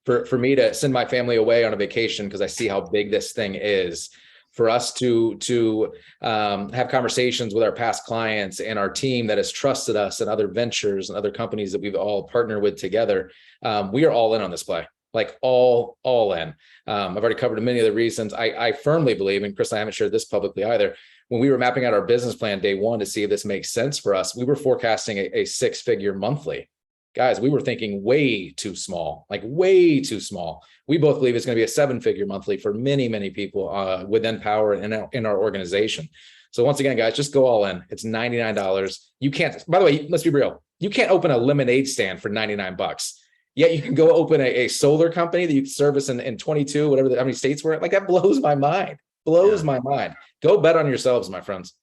For me to send my family away on a vacation because I see how big this thing is, for us to have conversations with our past clients and our team that has trusted us and other ventures and other companies that we've all partnered with together. We are all in on this play, like all in. I've already covered many of the reasons. I firmly believe, and Chris, I haven't shared this publicly either, when we were mapping out our business plan day one to see if this makes sense for us, we were forecasting a 6-figure monthly. Guys, we were thinking way too small, like way too small. We both believe it's going to be a 7-figure monthly for many, many people within Powur and in our organization. So once again, guys, just go all in. It's $99. You can't, by the way, let's be real. You can't open a lemonade stand for $99. Yet you can go open a solar company that you can service in 22, whatever, how many states we're in. Like, that blows my mind. Blows my mind. Go bet on yourselves, my friends.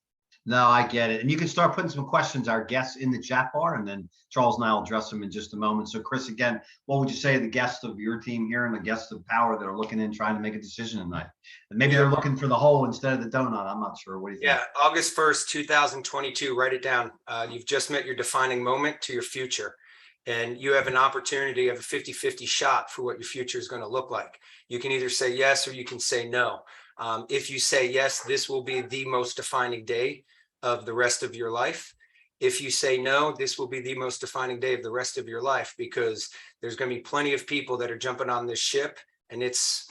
No, I get it. And you can start putting some questions, our guests, in the chat bar, and then Charles and I will address them in just a moment. So Chris, again, what would you say to the guests of your team here and the guests of Powur that are looking in, trying to make a decision tonight? And maybe they're looking for the hole instead of the donut. I'm not sure. What do you think? Yeah, August 1st, 2022, write it down. You've just met your defining moment to your future. And you have an opportunity of a 50-50 shot for what your future is going to look like. You can either say yes or you can say no. If you say yes, this will be the most defining day of the rest of your life. If you say no, this will be the most defining day of the rest of your life, because there's going to be plenty of people that are jumping on this ship and it's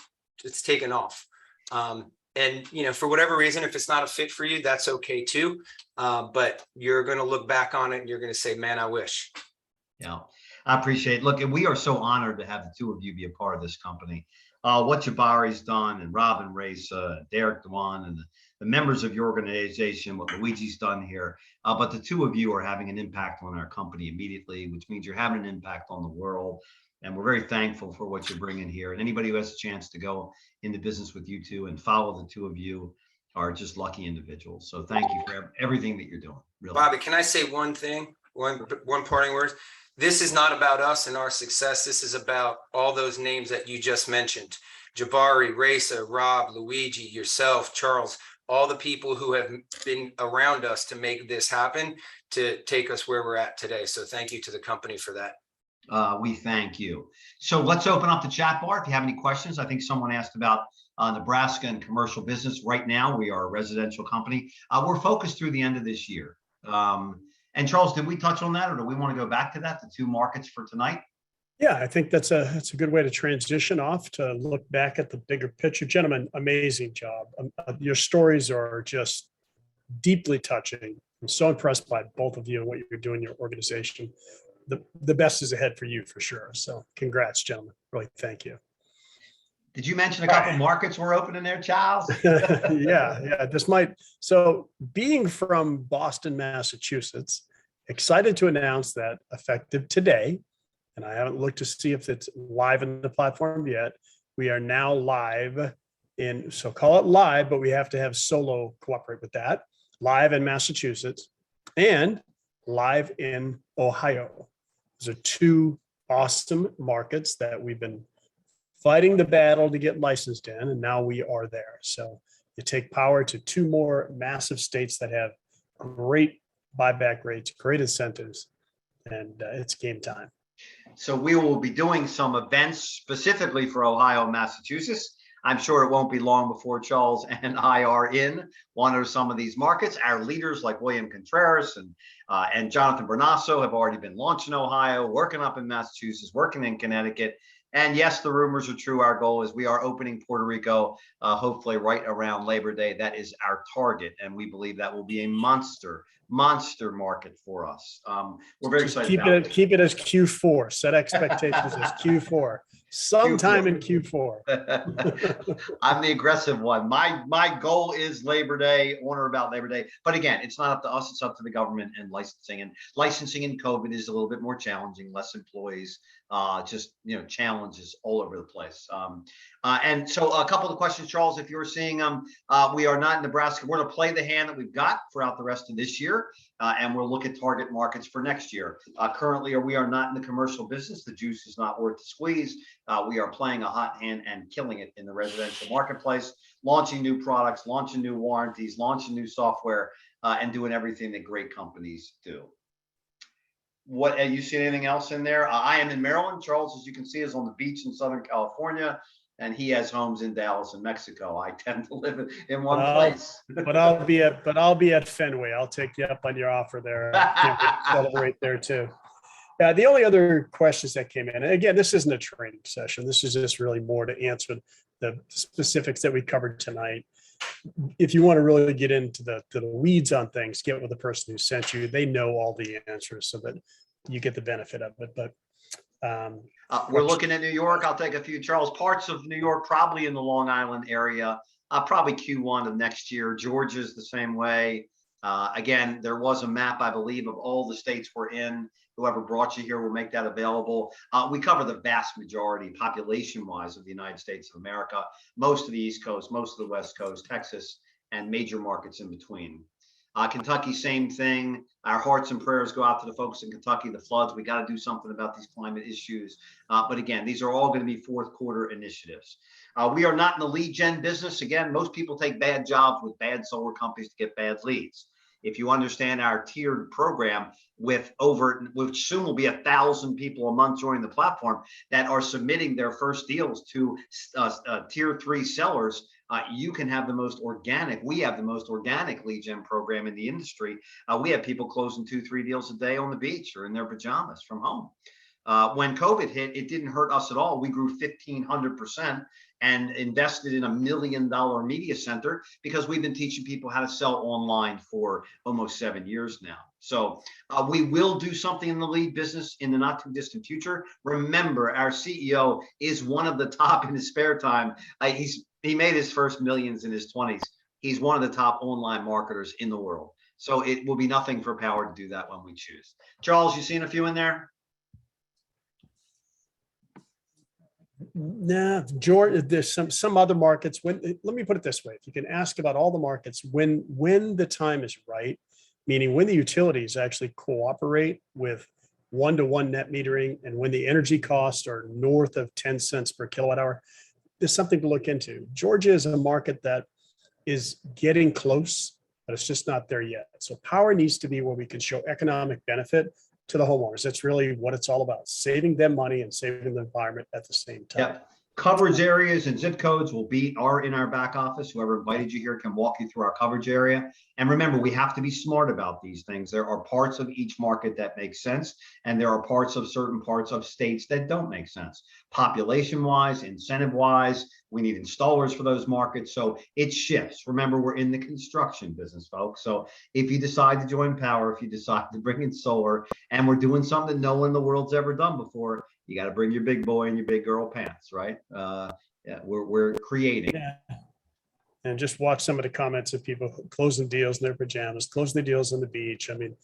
taken off. And, for whatever reason, if it's not a fit for you, that's okay too. But you're going to look back on it and you're going to say, man, I wish. Yeah, I appreciate it. Look, and we are so honored to have the two of you be a part of this company. What Jabari's done, and Robin Race, Derek Dewan, and the members of your organization, what Luigi's done here. But the two of you are having an impact on our company immediately, which means you're having an impact on the world. And we're very thankful for what you're bringing here. And anybody who has a chance to go into business with you two and follow the two of you are just lucky individuals. So thank you for everything that you're doing. Really. Bobby, can I say one thing? One parting word. This is not about us and our success. This is about all those names that you just mentioned. Jabari, Raisa, Rob, Luigi, yourself, Charles, all the people who have been around us to make this happen, to take us where we're at today. So thank you to the company for that. We thank you. So let's open up the chat bar. If you have any questions, I think someone asked about Nebraska and commercial business. Right now, we are a residential company. We're focused through the end of this year. And Charles, did we touch on that, or do we want to go back to that, the two markets for tonight? Yeah, I think that's a good way to transition off, to look back at the bigger picture. Gentlemen, amazing job. Your stories are just deeply touching. I'm so impressed by both of you and what you're doing in your organization. The best is ahead for you, for sure. So congrats, gentlemen. Really, thank you. Did you mention a couple markets we're opening there, Charles? Yeah. So being from Boston, Massachusetts, excited to announce that effective today, and I haven't looked to see if it's live in the platform yet, we are now live so call it live, but we have to have Solo cooperate with that. Live in Massachusetts and live in Ohio. Those are two awesome markets that we've been fighting the battle to get licensed in, and now we are there. So you take Powur to two more massive states that have great buyback rates, great incentives, and it's game time. So we will be doing some events specifically for Ohio and Massachusetts. I'm sure it won't be long before Charles and I are in one or some of these markets. Our leaders like William Contreras and Jonathan Bernasso have already been launched in Ohio, working up in Massachusetts, working in Connecticut. And yes, the rumors are true. Our goal is we are opening Puerto Rico, hopefully right around Labor Day. That is our target. And we believe that will be a monster market for us. We're very excited about it. Keep it as Q4. Set expectations as Q4. Sometime in Q4. I'm the aggressive one. My goal is Labor Day, on or about Labor Day. But again, it's not up to us. It's up to the government and licensing. And licensing in COVID is a little bit more challenging, less employees, just, challenges all over the place. And so a couple of questions, Charles, if you're seeing them, we are not in Nebraska. We're going to play the hand that we've got throughout the rest of this year. And we'll look at target markets for next year. Currently, we are not in the commercial business. The juice is not worth the squeeze. We are playing a hot hand and killing it in the residential marketplace, launching new products, launching new warranties, launching new software, and doing everything that great companies do. What have you seen anything else in there? I am in Maryland. Charles, as you can see, is on the beach in Southern California, and he has homes in Dallas and Mexico. I tend to live in one place. But I'll be at Fenway. I'll take you up on your offer there. I can't wait to celebrate there too. The only other questions that came in, and again, this isn't a training session. This is just really more to answer the specifics that we covered tonight. If you want to really get into the weeds on things, get with the person who sent you. They know all the answers so that you get the benefit of it. But we're looking at New York. I'll take a few, Charles. Parts of New York, probably in the Long Island area, probably Q1 of next year. Georgia's the same way. Again, there was a map, I believe, of all the states we're in. Whoever brought you here will make that available. We cover the vast majority, population-wise, of the United States of America, most of the East Coast, most of the West Coast, Texas, and major markets in between. Kentucky, same thing. Our hearts and prayers go out to the folks in Kentucky, the floods. We got to do something about these climate issues. But again, these are all going to be fourth quarter initiatives. We are not in the lead gen business. Again, most people take bad jobs with bad solar companies to get bad leads. If you understand our tiered program which soon will be 1,000 people a month joining the platform that are submitting their first deals to tier 3 sellers, you can have the most organic. We have the most organic lead gen program in the industry. We have people closing 2-3 deals a day on the beach or in their pajamas from home. When COVID hit, it didn't hurt us at all. We grew 1,500% and invested in $1 million media center because we've been teaching people how to sell online for almost 7 years now. So we will do something in the lead business in the not too distant future. Remember, our CEO is one of the top in his spare time. He made his first millions in his 20s. He's one of the top online marketers in the world. So it will be nothing for Powur to do that when we choose. Charles, you seen a few in there? Nah, George, there's some other markets. Let me put it this way: if you can ask about all the markets when the time is right, meaning when the utilities actually cooperate with one-to-one net metering, and when the energy costs are north of 10 cents per kilowatt hour, there's something to look into. Georgia is a market that is getting close, but it's just not there yet. So Powur needs to be where we can show economic benefit to the homeowners. That's really what it's all about: saving them money and saving the environment at the same time. Yep. Coverage areas and zip codes are in our back office. Whoever invited you here can walk you through our coverage area. And remember, we have to be smart about these things. There are parts of each market that make sense, and there are parts of certain parts of states that don't make sense. Population-wise, incentive-wise, we need installers for those markets. So it shifts. Remember, we're in the construction business, folks. So if you decide to join Powur, if you decide to bring in solar, and we're doing something no one in the world's ever done before, you got to bring your big boy and your big girl pants, right? Yeah, we're creating. Yeah. And just watch some of the comments of people closing deals in their pajamas, closing the deals on the beach. I mean,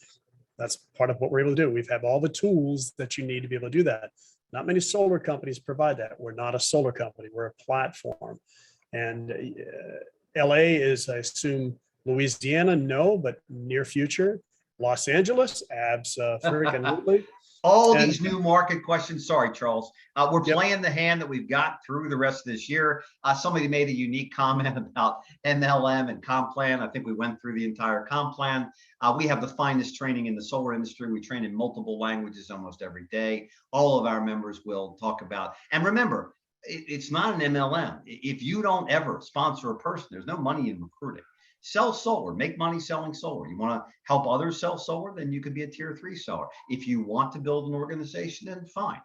that's part of what we're able to do. We've have all the tools that you need to be able to do that. Not many solar companies provide that. We're not a solar company. We're a platform. And LA is, I assume, Louisiana, no, but near future. Los Angeles, absolutely. All these new market questions. Sorry, Charles. We're playing the hand that we've got through the rest of this year. Somebody made a unique comment about MLM and comp plan. I think we went through the entire comp plan. We have the finest training in the solar industry. We train in multiple languages almost every day. All of our members will talk about. And remember, it's not an MLM. If you don't ever sponsor a person, there's no money in recruiting. Sell solar, make money selling solar. You want to help others sell solar, then you could be a tier 3 seller. If you want to build an organization, then fine.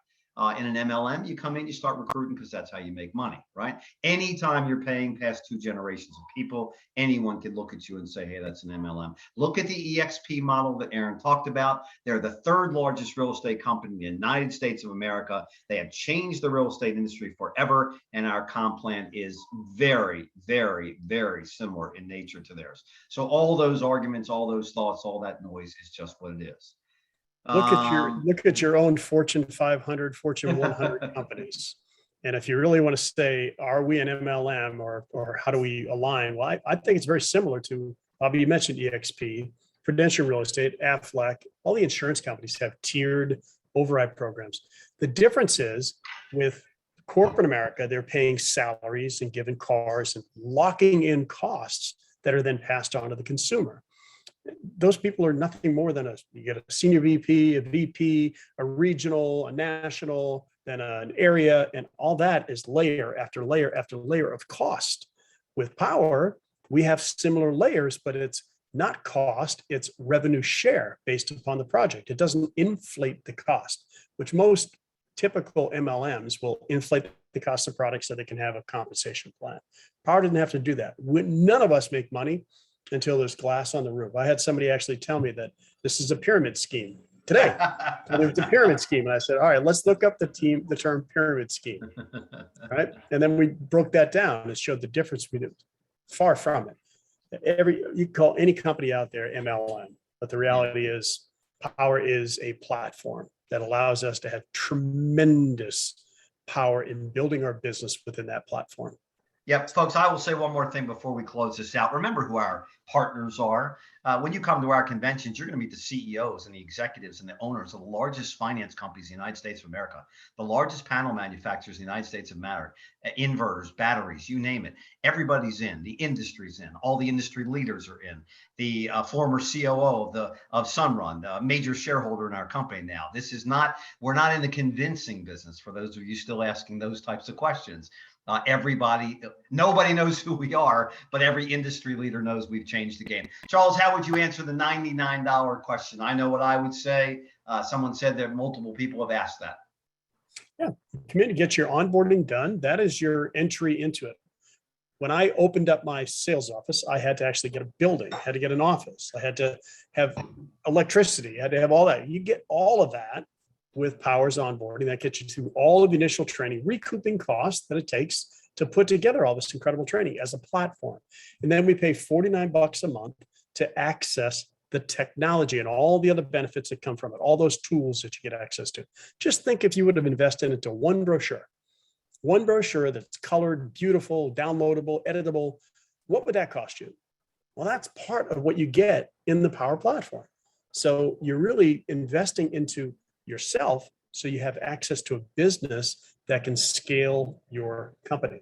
In an MLM, you come in, you start recruiting because that's how you make money, right? Anytime you're paying past 2 generations of people, anyone can look at you and say, hey, that's an MLM. Look at the EXP model that Aaron talked about. They're the 3rd largest real estate company in the United States of America. They have changed the real estate industry forever, and our comp plan is very, very, very similar in nature to theirs. So all those arguments, all those thoughts, all that noise is just what it is. Look at your own Fortune 500, Fortune 100 companies. And if you really want to say, are we an MLM or how do we align? Well, I think it's very similar to, Bobby, you mentioned EXP, Prudential Real Estate, Aflac, all the insurance companies have tiered override programs. The difference is with corporate America, they're paying salaries and given cars and locking in costs that are then passed on to the consumer. Those people are nothing more than you get a senior VP, a VP, a regional, a national, then an area, and all that is layer after layer after layer of cost. With Powur, we have similar layers, but it's not cost, it's revenue share based upon the project. It doesn't inflate the cost, which most typical MLMs will inflate the cost of products so they can have a compensation plan. Powur didn't have to do that. None of us make money until there's glass on the roof. I had somebody actually tell me that this is a pyramid scheme today. It's a pyramid scheme. And I said, all right, let's look up the term pyramid scheme. Right. And then we broke that down and showed the difference between it. Far from it. You call any company out there MLM, but the reality is Powur is a platform that allows us to have tremendous power in building our business within that platform. Yep, folks, I will say one more thing before we close this out. Remember who our partners are. When you come to our conventions, you're going to meet the CEOs and the executives and the owners of the largest finance companies in the United States of America, the largest panel manufacturers in the United States of America, inverters, batteries, you name it. Everybody's in. The industry's in. All the industry leaders are in. The former COO of Sunrun, a major shareholder in our company now. We're not in the convincing business for those of you still asking those types of questions. Nobody knows who we are, but every industry leader knows we've changed the game. Charles, how would you answer the $99 question? I know what I would say. Someone said that multiple people have asked that. Yeah, come in to get your onboarding done. That is your entry into it. When I opened up my sales office, I had to actually get a building, I had to get an office, I had to have electricity, I had to have all that. You get all of that with Powur's onboarding. That gets you through all of the initial training, recouping costs that it takes to put together all this incredible training as a platform. And then we pay $49 a month to access the technology and all the other benefits that come from it, all those tools that you get access to. Just think if you would have invested into one brochure that's colored, beautiful, downloadable, editable, what would that cost you? Well, that's part of what you get in the Powur platform. So you're really investing into yourself so you have access to a business that can scale your company.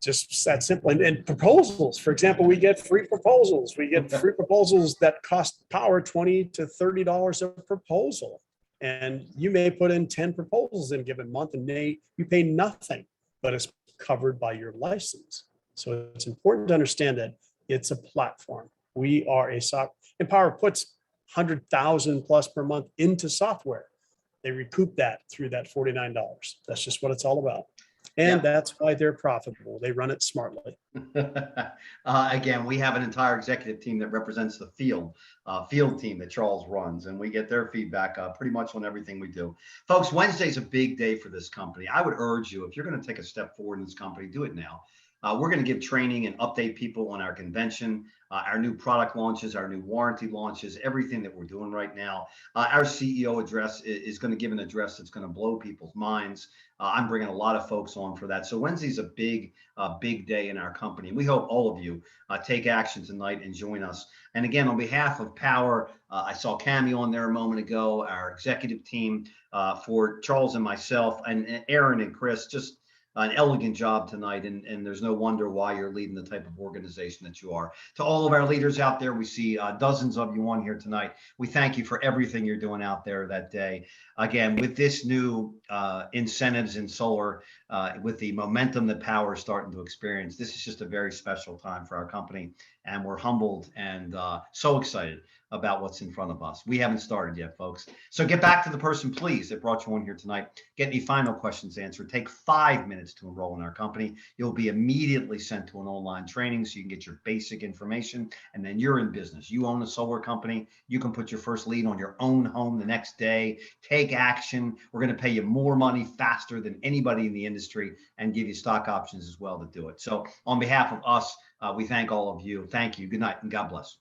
Just that simple. And proposals, for example, we get free proposals. We get free proposals that cost Powur $20 to $30 a proposal. And you may put in 10 proposals in a given month and you pay nothing, but it's covered by your license. So it's important to understand that it's a platform. We are a software, and Powur puts 100,000 plus per month into software. They recoup that through that $49. That's just what it's all about. And that's why they're profitable. They run it smartly. Again, we have an entire executive team that represents the field team that Charles runs, and we get their feedback pretty much on everything we do. Folks, Wednesday's a big day for this company. I would urge you, if you're going to take a step forward in this company, do it now. We're going to give training and update people on our convention, our new product launches, our new warranty launches, everything that we're doing right now. Our CEO address is going to give an address that's going to blow people's minds. I'm bringing a lot of folks on for that. So Wednesday's a big day in our company. We hope all of you take action tonight and join us. And again, on behalf of Powur, I saw Cami on there a moment ago, our executive team, for Charles and myself and Aaron and Chris, just an elegant job tonight, and there's no wonder why you're leading the type of organization that you are. To all of our leaders out there, we see dozens of you on here tonight. We thank you for everything you're doing out there that day. Again, with this new incentives in solar, with the momentum that Powur is starting to experience, this is just a very special time for our company, and we're humbled and so excited about what's in front of us. We haven't started yet, folks. So get back to the person, please, that brought you on here tonight. Get any final questions answered. Take 5 minutes to enroll in our company. You'll be immediately sent to an online training so you can get your basic information, and then you're in business. You own a solar company. You can put your first lead on your own home the next day. Take action. We're going to pay you more money faster than anybody in the industry and give you stock options as well to do it. So on behalf of us, we thank all of you. Thank you. Good night and God bless.